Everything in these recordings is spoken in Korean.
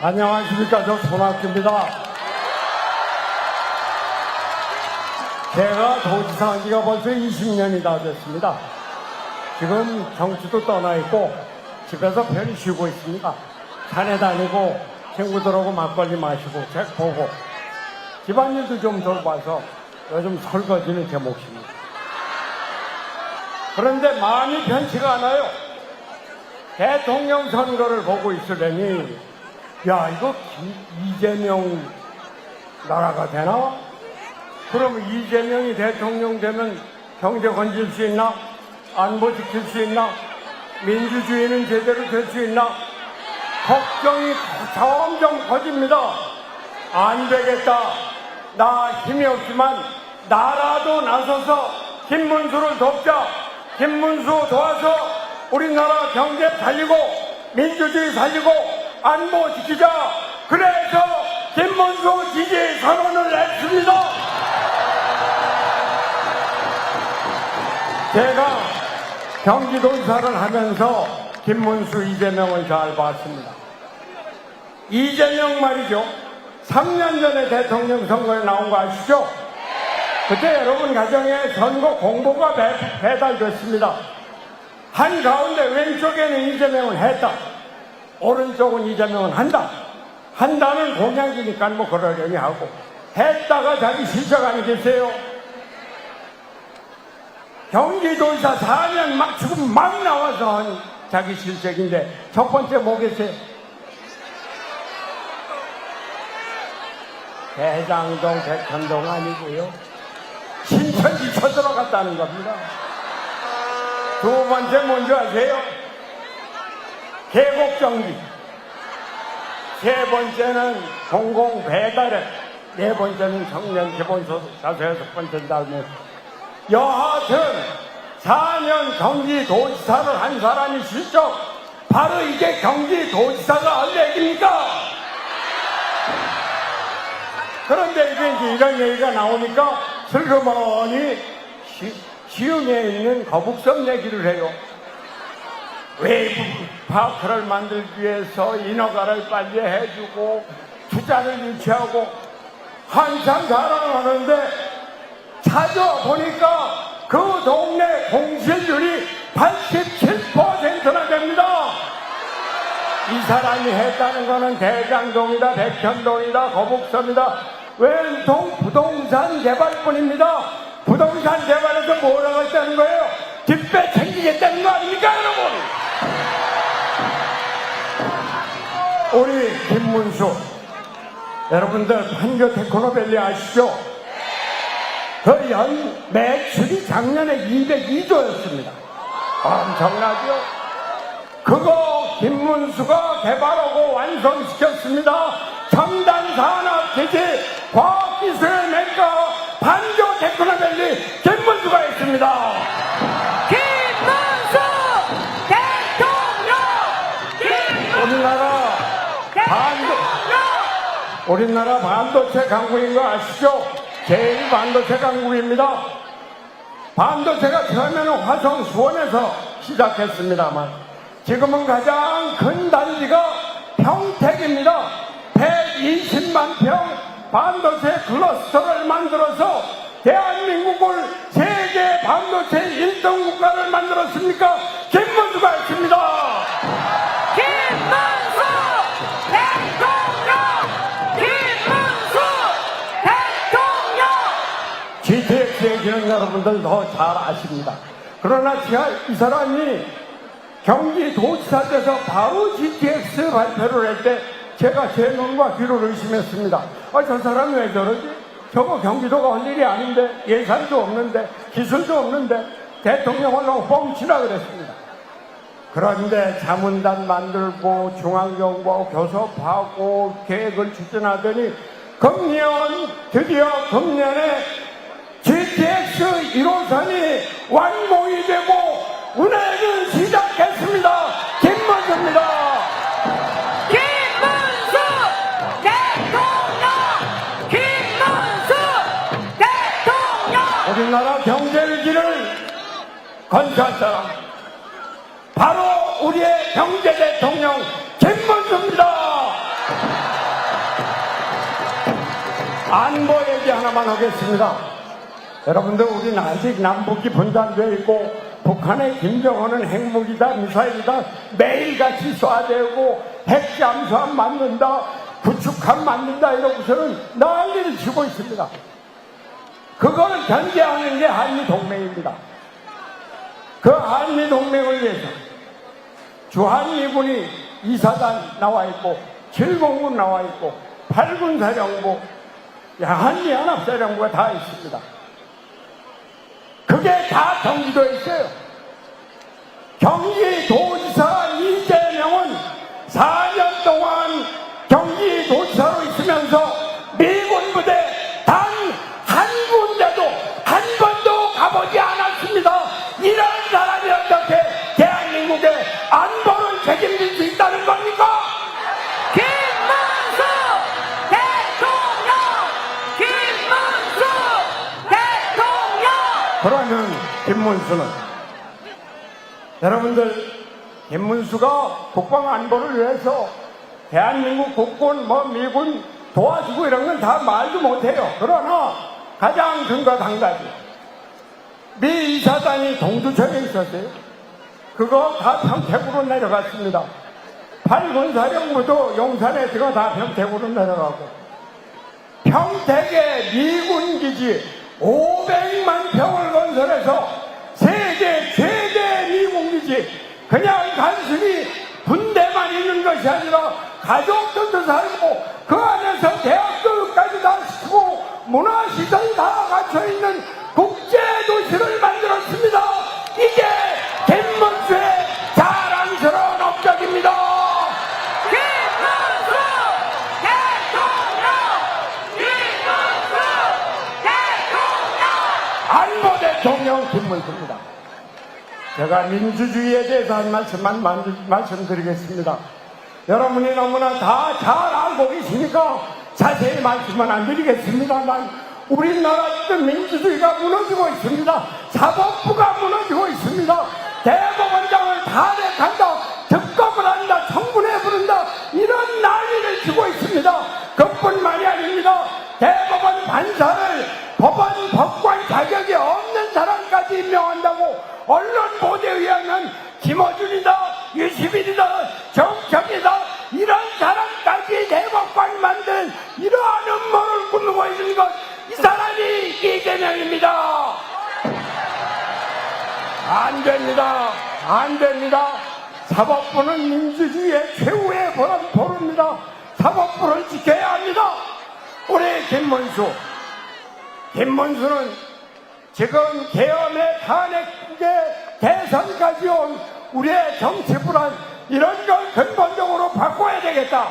안녕하십니까. 저 손학규입니다. 제가 도지사 한 지가 벌써 20년이 다 됐습니다. 지금 정치도 떠나 있고 집에서 편히 쉬고 있습니다. 산에 다니고 친구들하고 막걸리 마시고 책 보고 집안일도 좀 돌봐서 요즘 설거지는 제 몫입니다. 그런데 마음이 편치가 않아요. 대통령 선거를 보고 있으려니 야, 이거 이재명 나라가 되나? 그럼 이재명이 대통령 되면 경제 건질 수 있나? 안보 지킬 수 있나? 민주주의는 제대로 될 수 있나? 걱정이 점점 커집니다. 안 되겠다. 나 힘이 없지만 나라도 나서서 김문수를 돕자. 김문수 도와서 우리나라 경제 살리고 민주주의 살리고 안보 지키자. 그래서 김문수 지지 선언을 냈습니다. 제가 경기도지사를 하면서 김문수, 이재명을 잘 봤습니다. 이재명 말이죠. 3년 전에 대통령 선거에 나온 거 아시죠? 그때 여러분 가정에 선거 공보가 배달됐습니다. 한가운데 왼쪽에는 이재명을 했다. 오른쪽은 이재명은 한다. 한다는 공약이니까 뭐 그러려니 하고 했다가 자기 실적 아니겠어요? 경기도지사 4년 막 지금 막 나와서 한 자기 실적인데 첫 번째 뭐겠어요? 대장동, 백현동 아니고요. 신천지 쳐들어갔다는 겁니다. 두 번째 뭔지 아세요? 계곡정비. 세 번째는 공공배달앱. 네 번째는 청년 기본소득. 다섯, 여섯 번째 다음에 여하튼 4년 경기도지사를 한 사람이 실적 바로 이게 경기도지사가 할 얘기입니까? 그런데 이제 이런 얘기가 나오니까 슬그머니 시흥에 있는 거북섬 얘기를 해요. 웨이브 파크를 만들기 위해서 인허가를 빨리 해주고 투자를 유치하고 한참 자랑하는데 찾아보니까 그 동네 공실률이 87%나 됩니다. 이 사람이 했다는 거는 대장동이다, 백현동이다, 거북섬이다, 왼통 부동산 개발뿐입니다. 부동산 개발에서 뭐라고 했다는 거예요? 뒷배 챙기겠다는 거 아닙니까, 여러분? 우리 김문수, 여러분들 판교 테크노밸리 아시죠? 그 매출이 작년에 202조였습니다. 엄청나죠? 그거 김문수가 개발하고 완성시켰습니다. 첨단 산업기지 과학기술의 메카 판교 테크노밸리 김문수가 있습니다. 김문수 대통령! 우리나라 반도체 강국인 거 아시죠? 제일 반도체 강국입니다. 반도체가 처음에는 화성 수원에서 시작했습니다만 지금은 가장 큰 단지가 평택입니다. 120만 평 반도체 클러스터를 만들어서 대한민국을 세계 반도체 1등 국가를 만들었습니까? 김문수가 있습니다. 김문수 대통령! GTX 얘기는 여러분들 더 잘 아십니다. 그러나 이 사람이 경기도지사 돼서 바로 GTX 발표를 할 때 제가 제 눈과 귀를 의심했습니다. 저 사람이 왜 저러지? 저거 경기도가 할 일이 아닌데, 예산도 없는데, 기술도 없는데, 대통령을 너무 뻥치라 그랬습니다. 그런데 자문단 만들고 중앙정부하고 교섭하고 계획을 추진하더니 드디어 금년에 GTX 1호선이 완공이 되고 운행을 시작했습니다. 김문수입니다. 우리나라 경제 위기를 건설한 사람 바로 우리의 경제 대통령 김문수입니다. 안보 얘기 하나만 하겠습니다. 여러분들, 우리는 아직 남북이 분단되어 있고 북한의 김정은은 핵무기다 미사일이다 매일같이 쏴대고 핵잠수함 만든다 구축함 만든다 이러고서는 난리를 치고 있습니다. 그걸 견제하는 게 한미동맹입니다. 그 한미동맹을 위해서 주한미군이 2사단 나와 있고 7공군 나와 있고 8군 사령부 한미연합사령부가 다 있습니다. 그게 다 경기도에 있어요. 경기도지사 이재명은 4년 동안 경기도지사로 있으면서 미군 부대 단 한 군데도 한 번도 가보지 않았습니다. 이런 사람이 어떻게 대한민국의 안보를 책임질 수 있다는 겁니까? 김문수 대통령! 그러면 김문수는, 여러분들, 김문수가 국방안보를 위해서 대한민국 국군 미군 도와주고 이런 건 다 말도 못해요. 그러나 가장 근거 한 가지, 미 2사단이 동두천에 있었어요. 그거 다 평택으로 내려갔습니다. 8군 사령부도 용산에서가 다 평택으로 내려가고, 평택의 미군 기지 500만 평을 건설해서 세계 최대 미군 기지, 그냥 단순히 군대만 있는 것이 아니라 가족들도 살고 그 안에서 대학교까지 다 시키고 문화시설이 다 갖춰있는 국제도시를 만들었습니다. 이게 김문수의 자랑스러운 업적입니다. 김문수 대통령! 안보 대통령 김문수입니다. 제가 민주주의에 대해서 한 말씀만 말씀드리겠습니다. 여러분이 너무나 다 잘 알고 계시니까 자세히 말씀은 안 드리겠습니다만, 우리나라 민주주의가 무너지고 있습니다. 사법부가 무너지고 있습니다. 대법원장을 탄핵한다, 특검을 한다, 청문회 부른다, 이런 난리를 치고 있습니다. 그뿐만이 아닙니다. 대법원 판사를 법관 자격이 없는 사람까지 임명한다고 언론 보도에 의하면 김어준이다, 유시민이다, 정청이다, 이런 사람까지 대법관 만든 이러한 음모를 꾸미고 있는 것, 이 사람이 이재명입니다. 안 됩니다. 안 됩니다. 사법부는 민주주의의 최후의 보루입니다. 사법부를 지켜야 합니다. 우리 김문수는 지금 계엄의 탄핵의 대선까지 온 우리의 정치 불안, 이런 걸 근본적으로 바꿔야 되겠다.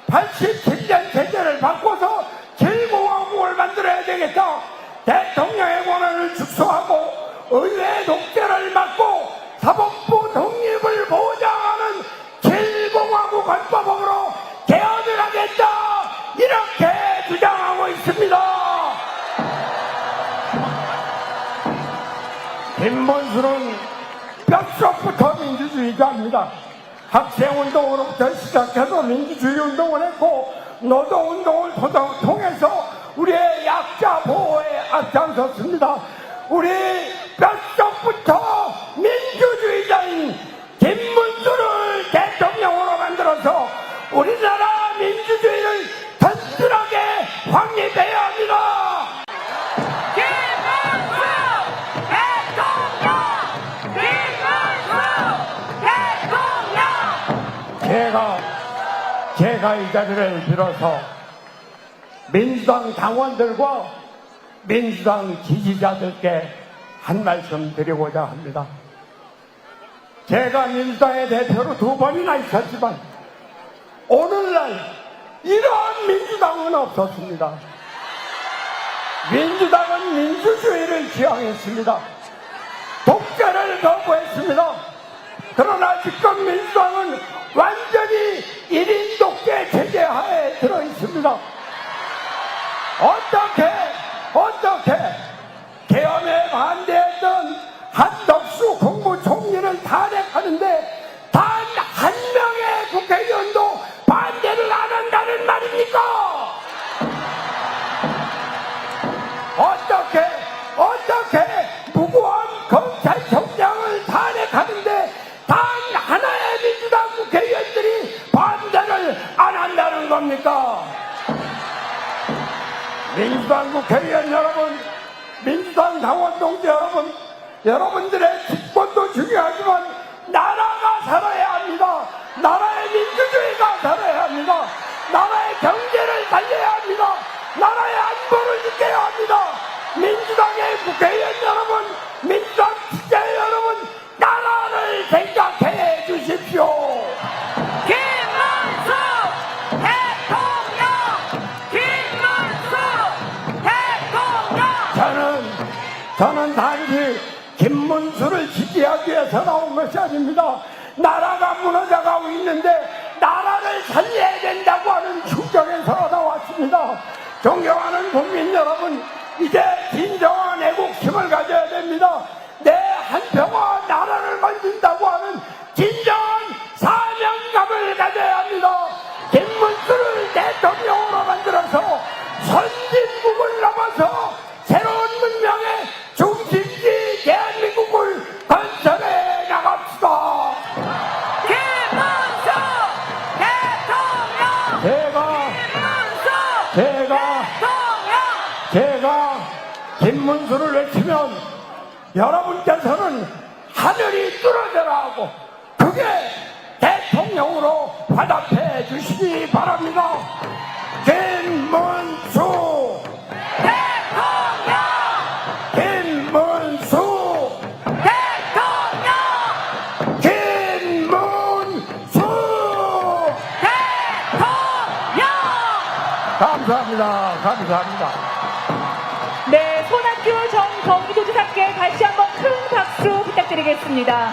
87년 체제를 바꿔서 7공화국을 만들어야 되겠다. 대통령의 권한을 축소하고 의회 독재를 막고 사법부 독립을 보장하는 7공화국 헌법으로 개헌을 하겠다, 이렇게 주장하고 있습니다. 김문수는 뼛속부터 민주주의자입니다. 학생운동으로부터 시작해서 민주주의운동을 했고 노동운동을 통해서 우리의 약자 보호에 앞장섰습니다. 우리 뼛속부터 민주주의자인 김문수를 대통령으로 만들어서 우리나라 민주주의를 튼튼하게 확립해야 합니다. 제가 이 자리를 빌어서 민주당 당원들과 민주당 지지자들께 한 말씀 드리고자 합니다. 제가 민주당의 대표로 2번이나 있었지만 오늘날 이러한 민주당은 없었습니다. 민주당은 민주주의를 지향했습니다. 독재를 거부했습니다. 그러나 지금 민주당은 완전히 1인 독재 체제 하에 들어있습니다. 어떻게 계엄에 반대했던 한덕수 국무총리를 탄핵하는데 단 한 명의 국회의원도 반대를 안 한다는 원합니까? 민주당 국회의원 여러분, 민주당 당원 동지 여러분, 여러분들의 직권도 중요하지만 나라가 살아야 합니다. 나라의 민주주의가 살아야 합니다. 나라의 경제를 살려야 합니다. 나라의 안보를 지켜야 합니다. 민주당의 국회의원 여러분, 민주당 지지자 여러분, 나라를 생각해 주십시오. 김문수 대통령! 김문수 대통령! 저는 단지 김문수를 지지하기 위해서 나온 것이 아닙니다. 나라가 무너져가고 있는데 나라를 살려야 된다고 하는 충격에서 나왔습니다. 존경하는 국민 여러분, 이제 진정한 애국심을 가져야 됩니다. 내 한 표가 나라를 만든다고 하는 진정한 사명감을 가져야 합니다. 김문수를 대통령으로 만들어서 선진국을 넘어서 새로운 문명의 중심지 대한민국을 건설해 나갑시다. 김문수 대통령! 제가 김문수를 외치면 여러분께서는 하늘이 뚫어져라 하고 그게 대통령으로 화답해 주시기 바랍니다. 김문수! 대통령! 김문수! 대통령! 김문수! 대통령! 감사합니다. 네, 손학규 전 경기도지사께 다시 한번 큰 박수 부탁드리겠습니다.